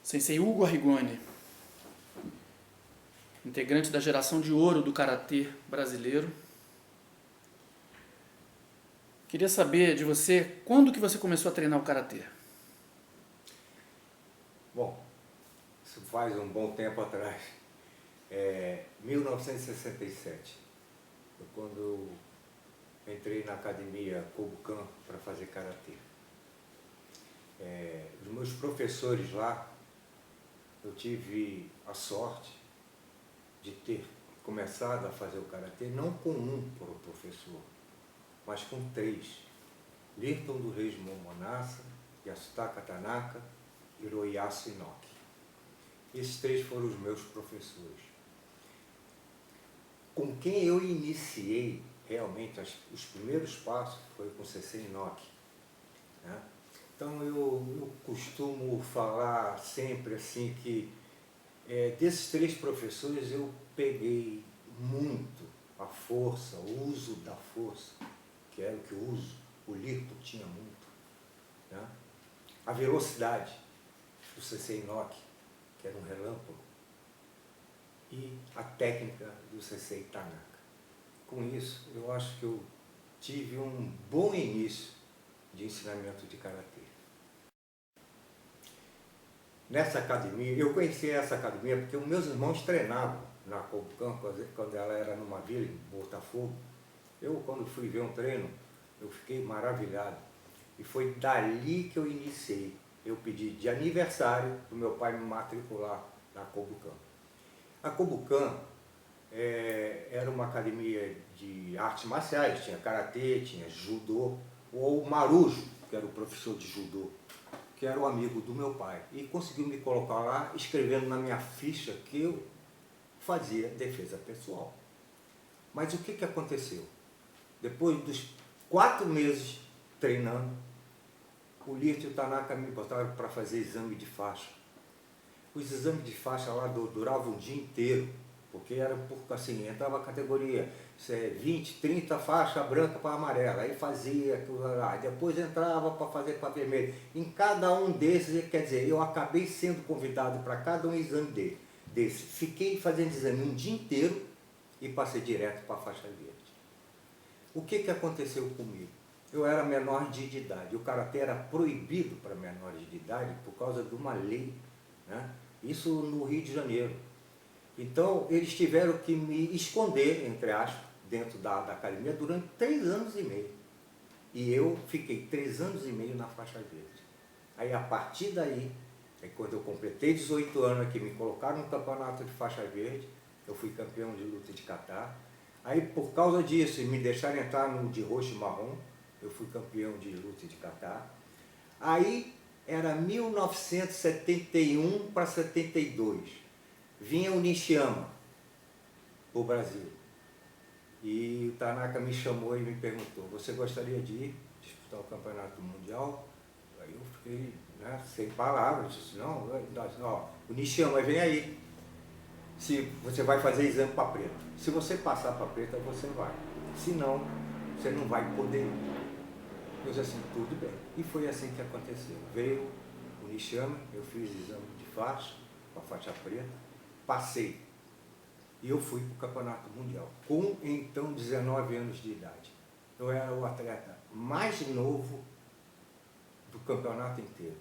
Sensei Hugo Arrigoni, integrante da geração de ouro do karatê brasileiro. Queria saber de você, quando que você começou a treinar o karatê? Bom, isso faz um bom tempo atrás. 1967, quando eu entrei na academia Kobukan para fazer karatê. Os meus professores lá, eu tive a sorte de ter começado a fazer o karatê não com um professor, mas com 3. Lirton do Reis Momonasa, Yasutaka Tanaka e Hiroyasu Inoki. Esses 3 foram os meus professores. Com quem eu iniciei realmente os primeiros passos foi com o Sensei Inoki, né? Então eu costumo falar sempre assim que desses 3 professores eu peguei muito a força, o uso da força, que era o que eu uso, o Lirton tinha muito, né? A velocidade do Sensei Inoki, que era um relâmpago, e a técnica do Sensei Tanaka. Com isso, eu acho que eu tive um bom início de ensinamento de karatê. Nessa academia, eu conheci essa academia porque os meus irmãos treinavam na Kobukan, quando ela era numa vila, em Botafogo. Eu, quando fui ver um treino, eu fiquei maravilhado. E foi dali que eu iniciei. Eu pedi de aniversário para o meu pai me matricular na Kobukan. A Kobukan era uma academia de artes marciais, tinha karatê, tinha judô, ou o Marujo, que era o professor de judô, que era o amigo do meu pai, e conseguiu me colocar lá, escrevendo na minha ficha que eu fazia defesa pessoal. Mas o que aconteceu? Depois dos 4 meses treinando, o Lirton e o Tanaka me botaram para fazer exame de faixa. Os exames de faixa lá duravam um dia inteiro, porque era assim, entrava a categoria 20, 30 faixa branca para amarela, aí fazia aquilo lá, depois entrava para fazer para vermelho. Em cada um desses, quer dizer, eu acabei sendo convidado para cada um exame desse. Fiquei fazendo exame um dia inteiro e passei direto para a faixa verde. O que aconteceu comigo? Eu era menor de idade, o karatê era proibido para menores de idade por causa de uma lei, né? Isso no Rio de Janeiro. Então, eles tiveram que me esconder, entre aspas, dentro da academia durante 3 anos e meio. E eu fiquei 3 anos e meio na faixa verde. Aí, a partir daí, quando eu completei 18 anos aqui, me colocaram no campeonato de faixa verde, eu fui campeão de luta de kata. Aí, por causa disso, me deixaram entrar no de roxo e marrom, eu fui campeão de luta de kata. Aí, era 1971 para 72. Vinha o Nishiyama para o Brasil. E o Tanaka me chamou e me perguntou, você gostaria de ir disputar o campeonato mundial? Aí eu fiquei, né, sem palavras, disse, não, o Nishiyama vem aí. Se você vai fazer exame para preta. Se você passar para preta, você vai. Se não, você não vai poder ir. Eu disse assim, tudo bem. E foi assim que aconteceu. Veio o Nishiyama, eu fiz exame de faixa, com a faixa preta, passei. E eu fui para o campeonato mundial, com então 19 anos de idade. Eu era o atleta mais novo do campeonato inteiro.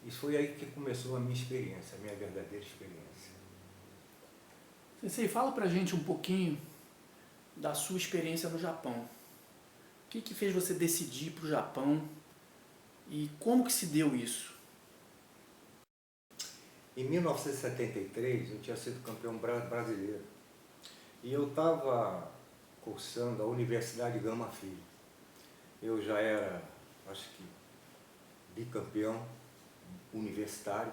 Isso foi aí que começou a minha experiência, a minha verdadeira experiência. Sensei, fala pra gente um pouquinho da sua experiência no Japão. O que fez você decidir para o Japão e como que se deu isso? Em 1973, eu tinha sido campeão brasileiro e eu estava cursando a Universidade Gama Filho. Eu já era, acho que, bicampeão universitário,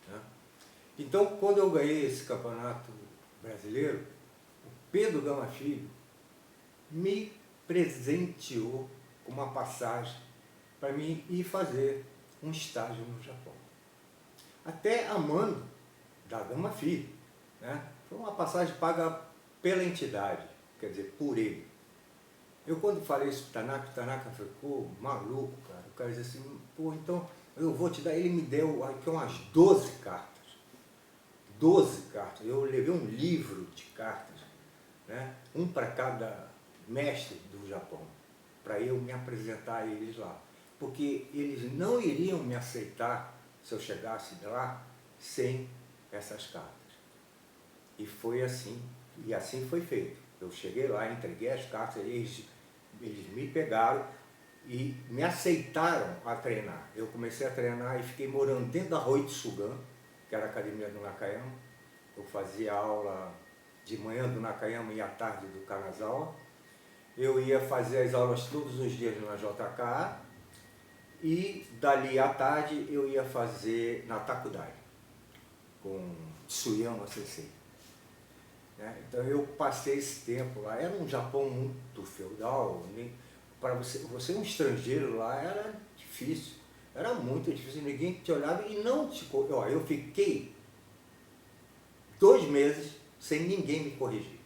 né? Então, quando eu ganhei esse campeonato brasileiro, o Pedro Gama Filho me presenteou com uma passagem para mim ir fazer um estágio no Japão. Até a mando da Gama Filho, né? Foi uma passagem paga pela entidade, quer dizer, por ele. Eu quando falei isso para o Tanaka ficou maluco, cara. O cara disse assim, pô, então Eu vou te dar, ele me deu aqui umas 12 cartas. 12 cartas. Eu levei um livro de cartas, né? Um para cada mestre do Japão, para eu me apresentar a eles lá. Porque eles não iriam me aceitar se eu chegasse lá sem essas cartas. E foi assim, e assim foi feito. Eu cheguei lá, entreguei as cartas, eles me pegaram e me aceitaram a treinar. Eu comecei a treinar e fiquei morando dentro da Roitsugan, que era a academia do Nakayama. Eu fazia aula de manhã do Nakayama e à tarde do Kanazawa. Eu ia fazer as aulas todos os dias na JKA e dali à tarde eu ia fazer na Takudai, com Tsuyama Sensei. Então eu passei esse tempo lá. Era um Japão muito feudal. Para você um estrangeiro lá era difícil. Era muito difícil. Ninguém te olhava e não te... Eu fiquei 2 meses sem ninguém me corrigir.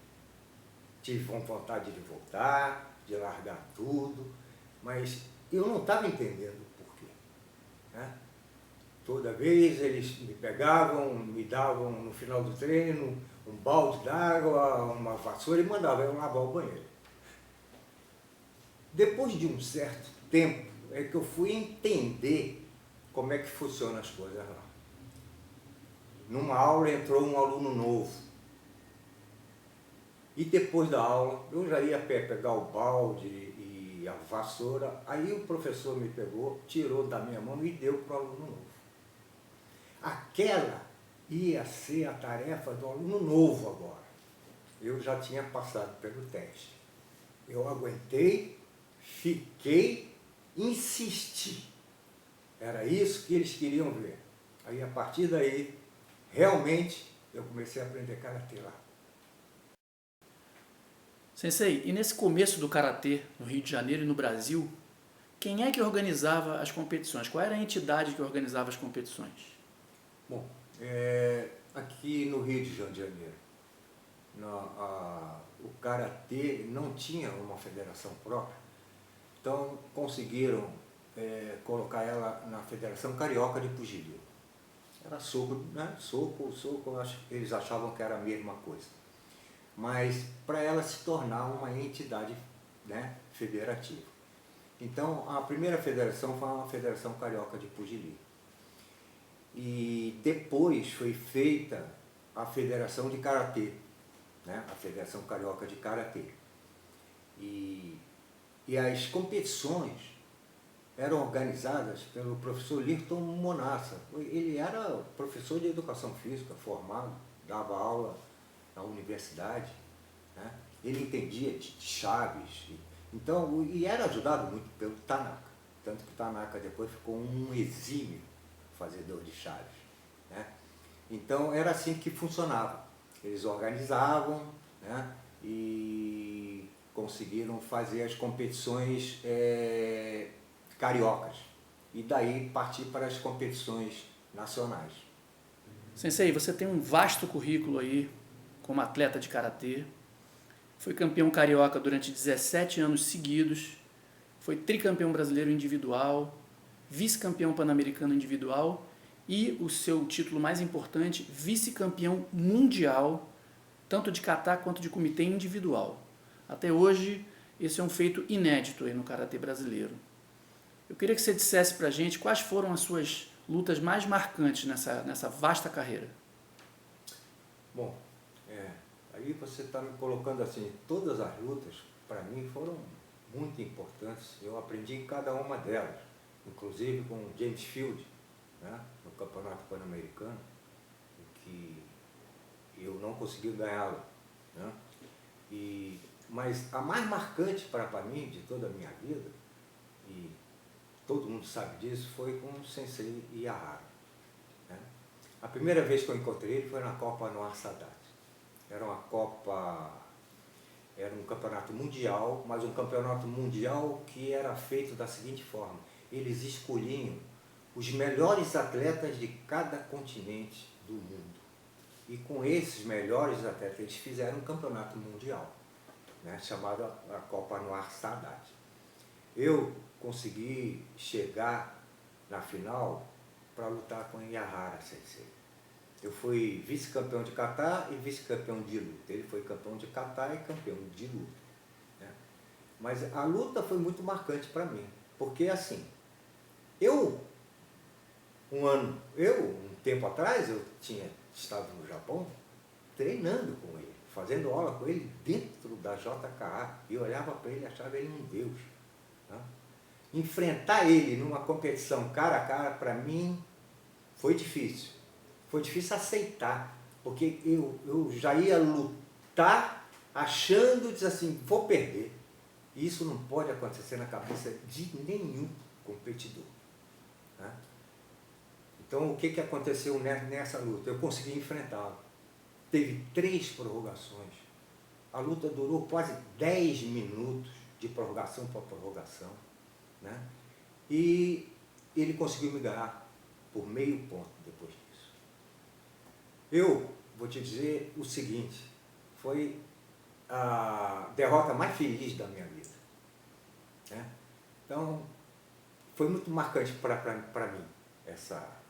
Tive vontade de voltar, de largar tudo, mas eu não estava entendendo o porquê, né? Toda vez eles me pegavam, me davam no final do treino um balde d'água, uma vassoura e mandavam eu lavar o banheiro. Depois de um certo tempo é que eu fui entender como é que funcionam as coisas lá. Numa aula entrou um aluno novo. E depois da aula, eu já ia pegar o balde e a vassoura, aí o professor me pegou, tirou da minha mão e deu para o aluno novo. Aquela ia ser a tarefa do aluno novo agora. Eu já tinha passado pelo teste. Eu aguentei, fiquei, insisti. Era isso que eles queriam ver. Aí, a partir daí, realmente, eu comecei a aprender karatê lá. Sensei, e nesse começo do karatê no Rio de Janeiro e no Brasil, quem é que organizava as competições? Qual era a entidade que organizava as competições? Bom, aqui no Rio de Janeiro, o karatê não tinha uma federação própria, então conseguiram colocar ela na Federação Carioca de Pugilio. Era soco, né? Soco, eles achavam que era a mesma coisa. Mas para ela se tornar uma entidade, né, federativa. Então, a primeira federação foi uma Federação Carioca de Pugilio. E depois foi feita a Federação de Karatê, né, a Federação Carioca de Karatê. E as competições eram organizadas pelo professor Lirton Monassa. Ele era professor de educação física, formado, dava aula na universidade, né? Ele entendia de chaves, então, e era ajudado muito pelo Tanaka, tanto que o Tanaka depois ficou um exímio fazedor de chaves, né? Então era assim que funcionava. Eles organizavam, né? E conseguiram fazer as competições cariocas e daí partir para as competições nacionais. Sensei, você tem um vasto currículo aí como atleta de karatê, foi campeão carioca durante 17 anos seguidos, foi tricampeão brasileiro individual, vice-campeão pan-americano individual e o seu título mais importante, vice-campeão mundial, tanto de kata quanto de comitê individual. Até hoje, esse é um feito inédito aí no karatê brasileiro. Eu queria que você dissesse pra gente quais foram as suas lutas mais marcantes nessa vasta carreira. Bom, aí você está me colocando assim, todas as lutas para mim foram muito importantes. Eu aprendi em cada uma delas, inclusive com James Field, né, no Campeonato Pan-Americano, que eu não consegui ganhá-lo, né? Mas a mais marcante para mim de toda a minha vida, e todo mundo sabe disso, foi com o Sensei Iyahara, né? A primeira vez que eu encontrei ele foi na Copa Anwar Sadat. Era um campeonato mundial, mas um campeonato mundial que era feito da seguinte forma: eles escolhiam os melhores atletas de cada continente do mundo. E com esses melhores atletas, eles fizeram um campeonato mundial, né, chamado a Copa Anwar Sadat. Eu consegui chegar na final para lutar com Iyahara Sensei. Eu fui vice-campeão de kata e vice-campeão de luta. Ele foi campeão de kata e campeão de luta, né? Mas a luta foi muito marcante para mim, porque assim, um tempo atrás, estava no Japão treinando com ele, fazendo aula com ele dentro da JKA, e eu olhava para ele e achava ele um deus, né? Enfrentar ele numa competição cara a cara, para mim, foi difícil. Foi difícil aceitar, porque eu já ia lutar achando, diz assim, vou perder. E isso não pode acontecer na cabeça de nenhum competidor, né? Então, o que aconteceu nessa luta? Eu consegui enfrentá-lo. Teve 3 prorrogações. A luta durou quase 10 minutos de prorrogação para prorrogação, né? E ele conseguiu me ganhar por meio ponto depois disso. Eu vou te dizer o seguinte, foi a derrota mais feliz da minha vida, né? Então, foi muito marcante para mim essa.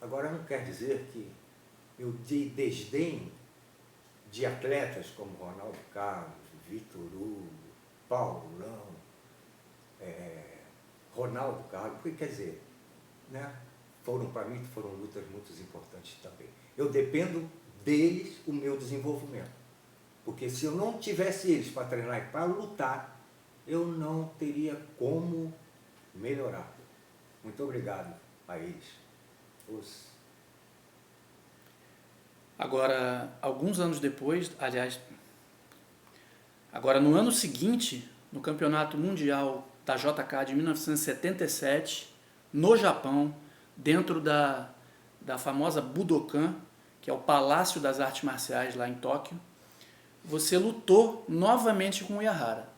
Agora, não quer dizer que eu desdenho de atletas como Ronaldo Carlos, Vitor Hugo, Paulão, Ronaldo Carlos, porque quer dizer, né? Para mim, foram lutas muito importantes também. Eu dependo deles o meu desenvolvimento, porque se eu não tivesse eles para treinar e para lutar, eu não teria como melhorar. Muito obrigado a eles. Agora, alguns anos depois, aliás, agora no ano seguinte, no Campeonato Mundial da JK de 1977, no Japão, dentro da famosa Budokan, que é o Palácio das Artes Marciais lá em Tóquio, você lutou novamente com o Iyahara.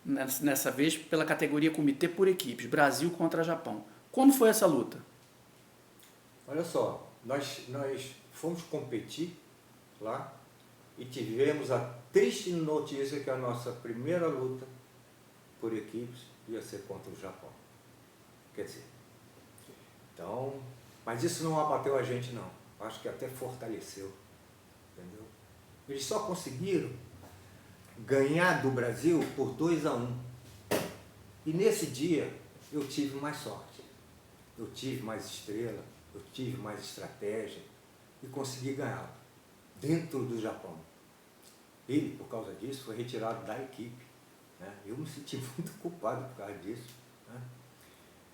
Nessa vez pela categoria Comitê por Equipes, Brasil contra Japão. Como foi essa luta? Olha só, nós fomos competir lá e tivemos a triste notícia que a nossa primeira luta por equipes ia ser contra o Japão. Quer dizer, então, mas isso não abateu a gente não, acho que até fortaleceu, entendeu? Eles só conseguiram ganhar do Brasil por 2-1. E nesse dia eu tive mais sorte, eu tive mais estrela, eu tive mais estratégia e consegui ganhar dentro do Japão. Ele, por causa disso, foi retirado da equipe, né? Eu me senti muito culpado por causa disso, né?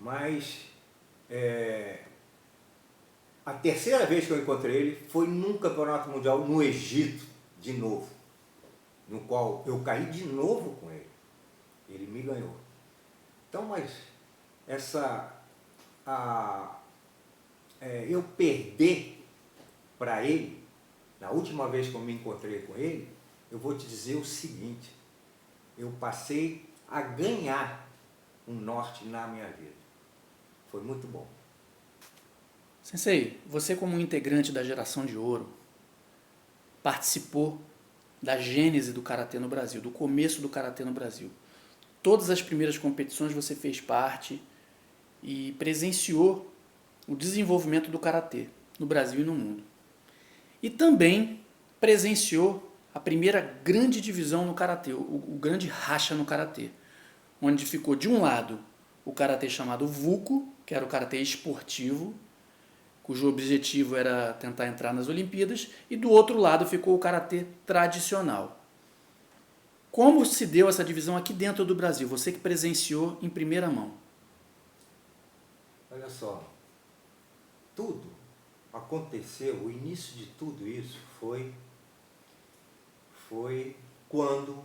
Mas a terceira vez que eu encontrei ele foi num campeonato mundial no Egito, de novo, no qual eu caí de novo com ele. Ele me ganhou. Então, mas eu perder para ele, na última vez que eu me encontrei com ele, eu vou te dizer o seguinte, eu passei a ganhar um norte na minha vida. Foi muito bom. Sensei, você como um integrante da geração de ouro, participou da gênese do Karatê no Brasil, do começo do Karatê no Brasil. Todas as primeiras competições você fez parte e presenciou o desenvolvimento do Karatê no Brasil e no mundo. E também presenciou a primeira grande divisão no Karatê, o grande racha no Karatê, onde ficou de um lado o Karatê chamado Vuko, que era o Karatê esportivo, cujo objetivo era tentar entrar nas Olimpíadas, e do outro lado ficou o Karatê tradicional. Como se deu essa divisão aqui dentro do Brasil? Você que presenciou em primeira mão. Olha só, tudo aconteceu, o início de tudo isso foi quando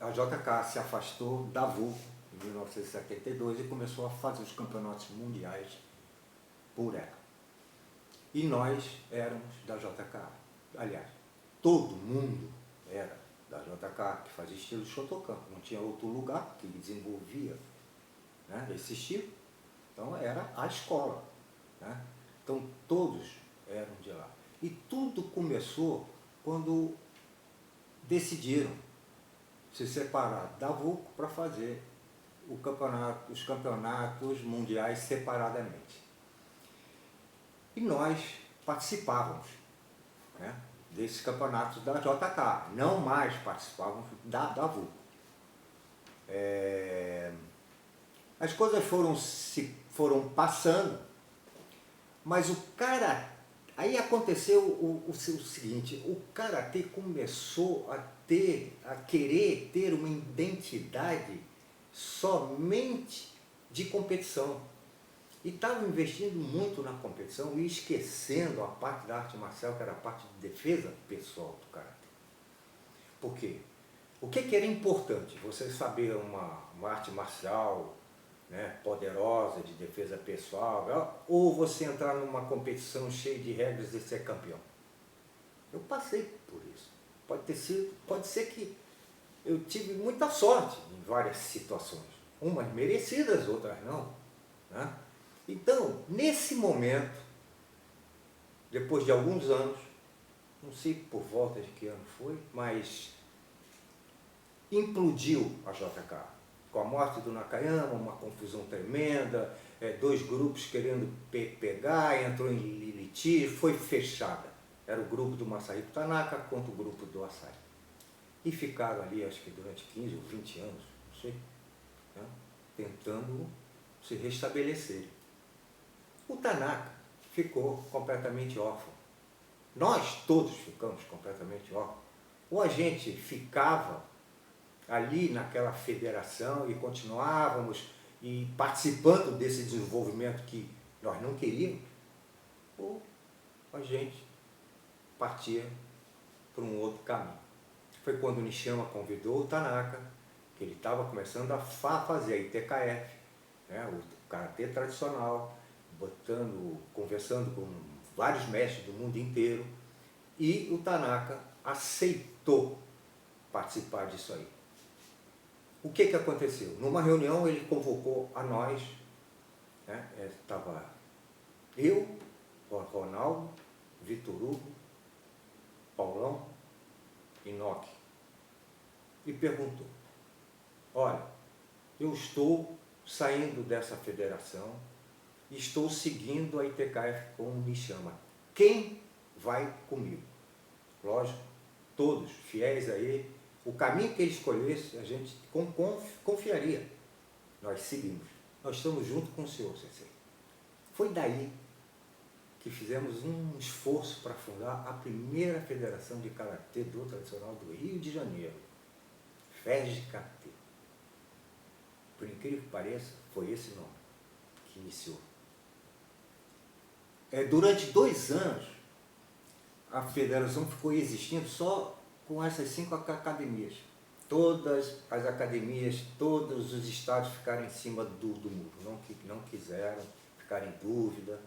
a JK se afastou da Vuko em 1972 e começou a fazer os campeonatos mundiais por ela. E nós éramos da JK. Aliás, todo mundo era da JK, que fazia estilo Shotokan. Não tinha outro lugar que desenvolvia, né, esse estilo. Então era a escola, né? Então todos eram de lá. E tudo começou quando decidiram se separar da Vuko para fazer os campeonatos mundiais separadamente. E nós participávamos, né, desses campeonatos da JK, não mais participávamos da VUCO. As coisas foram passando, mas aí aconteceu o seguinte: o karatê começou a querer ter uma identidade somente de competição. E estava investindo muito na competição e esquecendo a parte da arte marcial, que era a parte de defesa pessoal do karatê. Por quê? O que era importante? Você saber uma arte marcial, né, poderosa, de defesa pessoal, ou você entrar numa competição cheia de regras e ser campeão? Eu passei por isso. Pode ser que eu tive muita sorte em várias situações, umas merecidas, outras não, né? Então, nesse momento, depois de alguns anos, não sei por volta de que ano foi, mas implodiu a JK. Com a morte do Nakayama, uma confusão tremenda, dois grupos querendo pegar, entrou em litígio, foi fechada. Era o grupo do Masahiko Tanaka contra o grupo do Asai. E ficaram ali, acho que durante 15 ou 20 anos, não sei, né, tentando se restabelecer. O Tanaka ficou completamente órfão. Nós todos ficamos completamente órfãos. Ou a gente ficava ali naquela federação e continuávamos e participando desse desenvolvimento que nós não queríamos, ou a gente partia para um outro caminho. Foi quando o Nishiyama convidou o Tanaka, que ele estava começando a fazer a ITKF, né, o karatê tradicional, conversando com vários mestres do mundo inteiro, e o Tanaka aceitou participar disso aí. O que aconteceu? Numa reunião ele convocou a nós, né, estava eu, Ronaldo, Vitor Hugo, Paulão e Nock, e perguntou: olha, eu estou saindo dessa federação e estou seguindo a ITKF com o Nishiyama. Quem vai comigo? Lógico, todos fiéis a ele. O caminho que ele escolhesse, a gente confiaria. Nós seguimos. Nós estamos junto com o senhor, Sensei. Foi daí que fizemos um esforço para fundar a primeira federação de karatê do tradicional do Rio de Janeiro, FERJ Karatê. Por incrível que pareça, foi esse nome que iniciou. Durante 2 anos, a federação ficou existindo só com essas 5 academias. Todas as academias, todos os estados ficaram em cima do muro, não quiseram ficar em dúvida,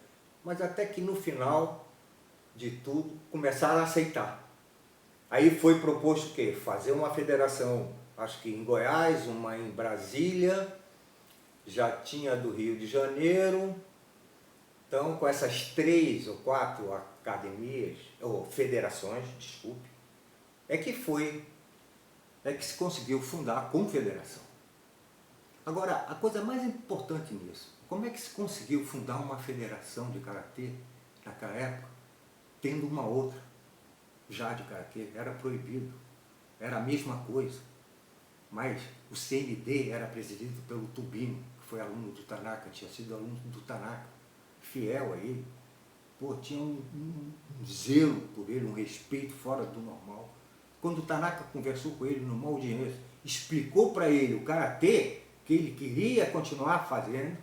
mas até que no final de tudo começaram a aceitar. Aí foi proposto o quê? Fazer uma federação, acho que em Goiás, uma em Brasília, já tinha do Rio de Janeiro. Então, com essas 3 ou 4 academias, ou federações, desculpe, é que se conseguiu fundar a confederação. Agora, a coisa mais importante nisso, como é que se conseguiu fundar uma federação de karatê naquela época, tendo uma outra já de karatê? Era proibido, era a mesma coisa, mas o CND era presidido pelo Tubino, que foi aluno do Tanaka, tinha sido aluno do Tanaka, fiel a ele. Pô, tinha um zelo por ele, um respeito fora do normal. Quando o Tanaka conversou com ele numa audiência, explicou para ele o karatê que ele queria continuar fazendo,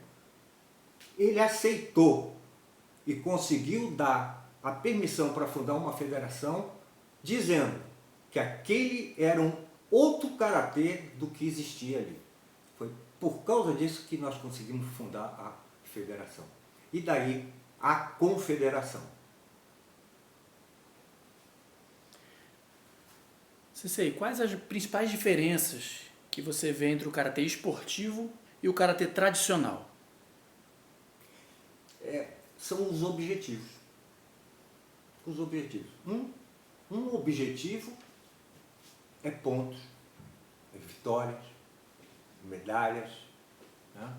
ele aceitou e conseguiu dar a permissão para fundar uma federação, dizendo que aquele era um outro karatê do que existia ali. Foi por causa disso que nós conseguimos fundar a federação. E daí a confederação. Sensei, quais as principais diferenças que você vê entre o karatê esportivo e o karatê tradicional? São os objetivos. Os objetivos. Um objetivo é pontos, é vitórias, medalhas, né?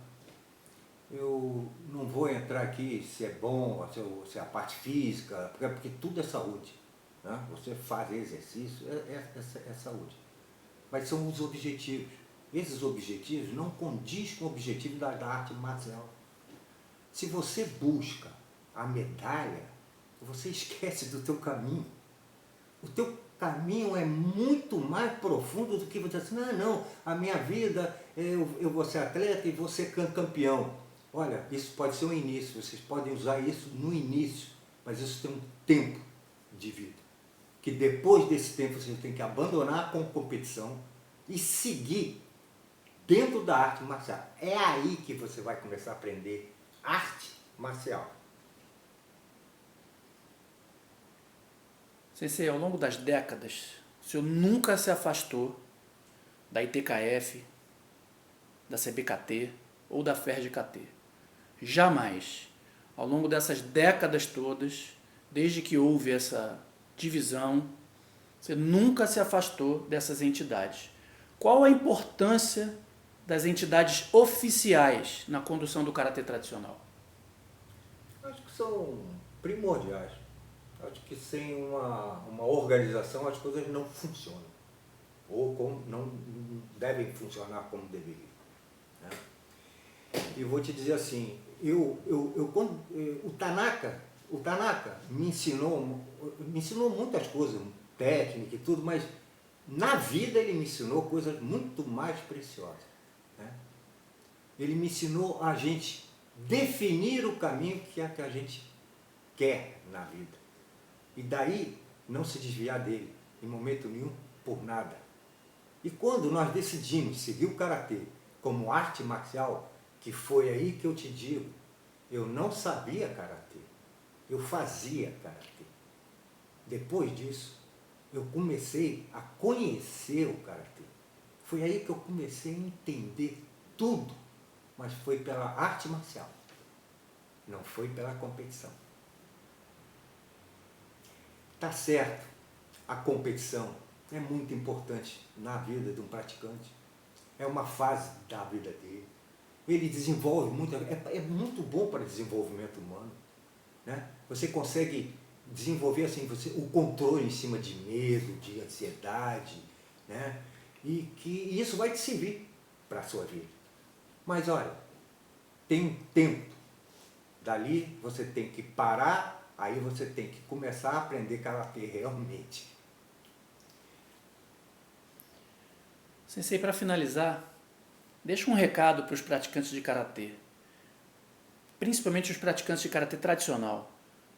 Eu não vou entrar aqui se é bom, se é a parte física, porque tudo é saúde, né? Você fazer exercício é saúde. Mas são os objetivos. Esses objetivos não condizem com o objetivo da arte marcial. Se você busca a medalha, você esquece do teu caminho. O teu caminho é muito mais profundo do que você dizer assim, não, a minha vida, eu vou ser atleta e vou ser campeão. Olha, isso pode ser um início, vocês podem usar isso no início, mas isso tem um tempo de vida. Que depois desse tempo você tem que abandonar a competição e seguir dentro da arte marcial. É aí que você vai começar a aprender arte marcial. Sensei, ao longo das décadas, o senhor nunca se afastou da ITKF, da CBKT ou da FERJ-KT. Jamais. Ao longo dessas décadas todas, desde que houve essa divisão, você nunca se afastou dessas entidades. Qual a importância das entidades oficiais na condução do karatê tradicional? Acho que são primordiais. Acho que sem uma organização as coisas não funcionam. Ou não devem funcionar como deveriam, né? E vou te dizer assim, o Tanaka me ensinou muitas coisas, técnica e tudo, mas na vida ele me ensinou coisas muito mais preciosas, né? Ele me ensinou a gente definir o caminho que a gente quer na vida. E daí não se desviar dele, em momento nenhum, por nada. E quando nós decidimos seguir o karatê como arte marcial, que foi aí que eu te digo, eu não sabia karatê, eu fazia karatê. Depois disso, eu comecei a conhecer o karatê. Foi aí que eu comecei a entender tudo, mas foi pela arte marcial, não foi pela competição. Tá certo, a competição é muito importante na vida de um praticante, é uma fase da vida dele. Ele desenvolve muito, é muito bom para o desenvolvimento humano, né? Você consegue desenvolver assim, o controle em cima de medo, de ansiedade, né? E que isso vai te servir para a sua vida. Mas olha, tem um tempo, dali você tem que parar, aí você tem que começar a aprender karatê realmente. Sensei, para finalizar, deixa um recado para os praticantes de karatê, principalmente os praticantes de karatê tradicional.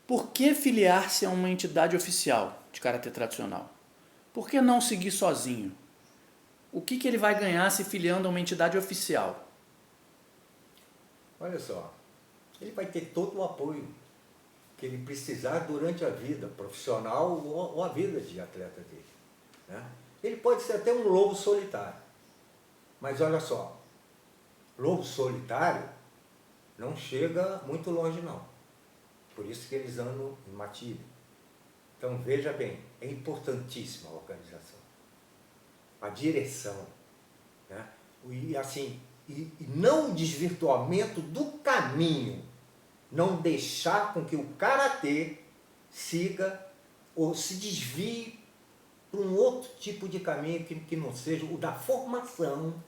Por que filiar-se a uma entidade oficial de karatê tradicional? Por que não seguir sozinho? O que ele vai ganhar se filiando a uma entidade oficial? Olha só, ele vai ter todo o apoio que ele precisar durante a vida profissional ou a vida de atleta dele, né? Ele pode ser até um lobo solitário, mas olha só, lobo solitário não chega muito longe não, por isso que eles andam em matilha. Então veja bem, é importantíssima a organização, a direção, né? E assim, e não o desvirtuamento do caminho, não deixar com que o karatê siga ou se desvie para um outro tipo de caminho que não seja o da formação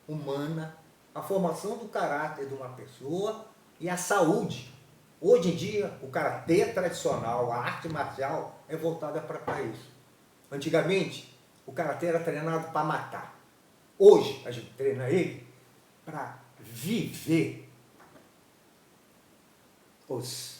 humana, a formação do caráter de uma pessoa e a saúde. Hoje em dia, o karatê tradicional, a arte marcial, é voltada para isso. Antigamente, o karatê era treinado para matar. Hoje, a gente treina ele para viver os